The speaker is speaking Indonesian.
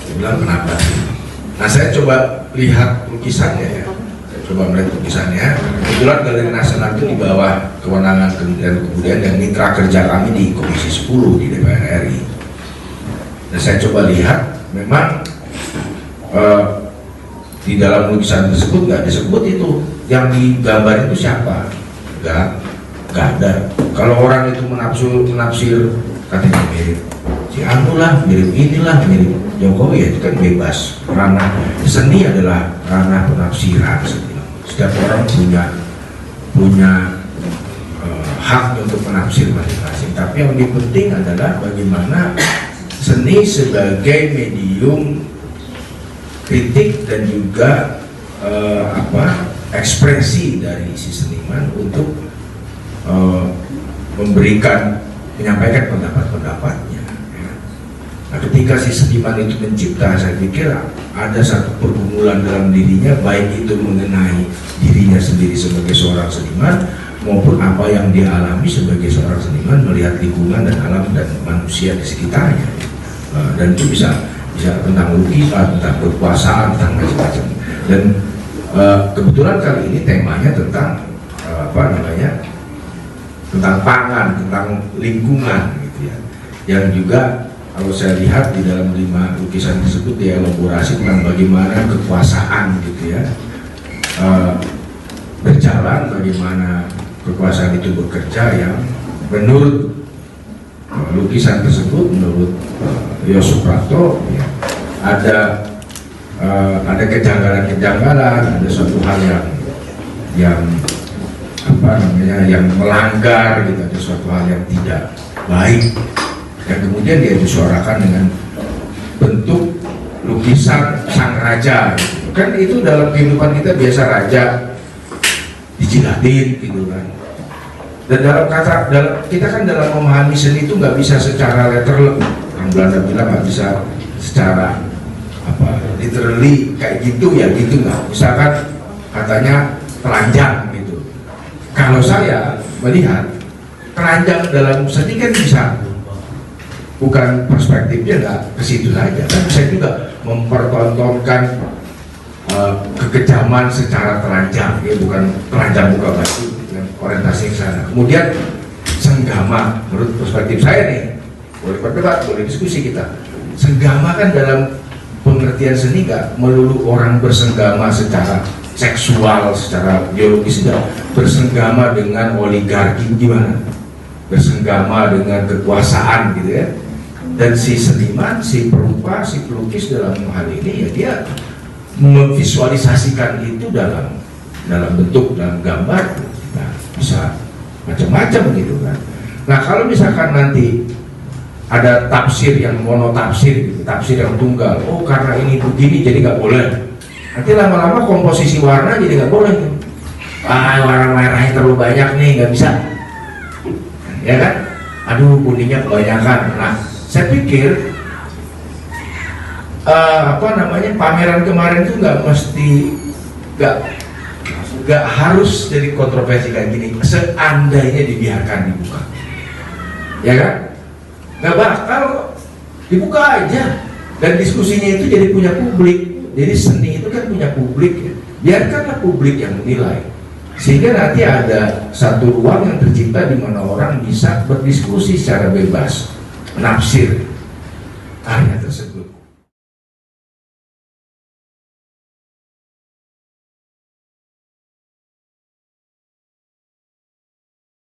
Dia bilang kenapa sih? Nah saya coba lihat lukisannya ya, saya coba melihat lukisannya. Kebetulan Galeri Nasional itu di bawah kewenangan Kementerian Kebudayaan dan mitra kerja kami di Komisi 10 di DPR RI. Dan saya coba lihat, memang di dalam lukisan tersebut nggak disebut itu yang digambar itu siapa, nggak ada. Kalau orang itu menafsir katanya mirip si Anu lah, mirip inilah, mirip Jokowi, ya itu kan bebas. Ranah seni adalah ranah penafsiran. Setiap orang punya hak untuk menafsir masing-masing. Tapi yang lebih penting adalah bagaimana seni sebagai medium kritik dan juga ekspresi dari si seniman untuk menyampaikan pendapat-pendapatnya. Ya. Nah, ketika si seniman itu mencipta, saya pikir ada satu pergumulan dalam dirinya, baik itu mengenai dirinya sendiri sebagai seorang seniman maupun apa yang dia alami sebagai seorang seniman melihat lingkungan dan alam dan manusia di sekitarnya. Dan itu bisa tentang lukisan, tentang kekuasaan, tentang macam-macam. Dan kebetulan kali ini temanya tentang tentang pangan, tentang lingkungan gitu ya. Yang juga kalau saya lihat di dalam 5 lukisan tersebut dielaborasi tentang bagaimana kekuasaan gitu ya berjalan, bagaimana kekuasaan itu bekerja, yang menurut lukisan tersebut, menurut Yos Suprapto ya, ada kejanggalan-kejanggalan, ada suatu hal yang melanggar gitu, ada suatu hal yang tidak baik, dan kemudian dia disuarakan dengan bentuk lukisan sang raja gitu. Kan itu dalam kehidupan kita biasa raja dijilatin gitu kan. Dan kita kan dalam memahami seni itu nggak bisa secara literal, yang Belanda bilang nggak bisa secara literally kayak gitu ya gitu nggak. Misalkan katanya telanjang gitu. Kalau saya melihat telanjang dalam seni kan bisa, bukan perspektifnya nggak ke situ saja, kan bisa juga mempertontonkan kekejaman secara telanjang, ya bukan telanjang buka baju dengan orientasi ke sana. Kemudian senggama, menurut perspektif saya nih, boleh berdebat, boleh diskusi kita. Senggama kan dalam pengertian seni nggak melulu orang bersenggama secara seksual, secara biologis, tidak. Bersenggama dengan oligarki gimana? Bersenggama dengan kekuasaan gitu ya. Dan si seniman, si perupa, si pelukis dalam hal ini ya dia memvisualisasikan itu dalam bentuk, dalam gambar. Nah, bisa macam-macam gitu kan. Nah, kalau misalkan nanti ada tafsir yang monotafsir gitu, tafsir yang tunggal, oh karena ini begini jadi nggak boleh. Nanti lama-lama komposisi warna jadi nggak boleh. Warna merahnya terlalu banyak nih, nggak bisa. Ya kan? Aduh, kuningnya kebanyakan. Nah, saya pikir pameran kemarin itu nggak harus jadi kontroversi kayak gini. Seandainya dibiarkan dibuka, ya kan? Nggak bakal dibuka aja, dan diskusinya itu jadi punya publik. Jadi seni itu kan punya publik ya. Biarkanlah publik yang menilai, sehingga nanti ada satu ruang yang tercipta di mana orang bisa berdiskusi secara bebas, menafsir karya tersebut.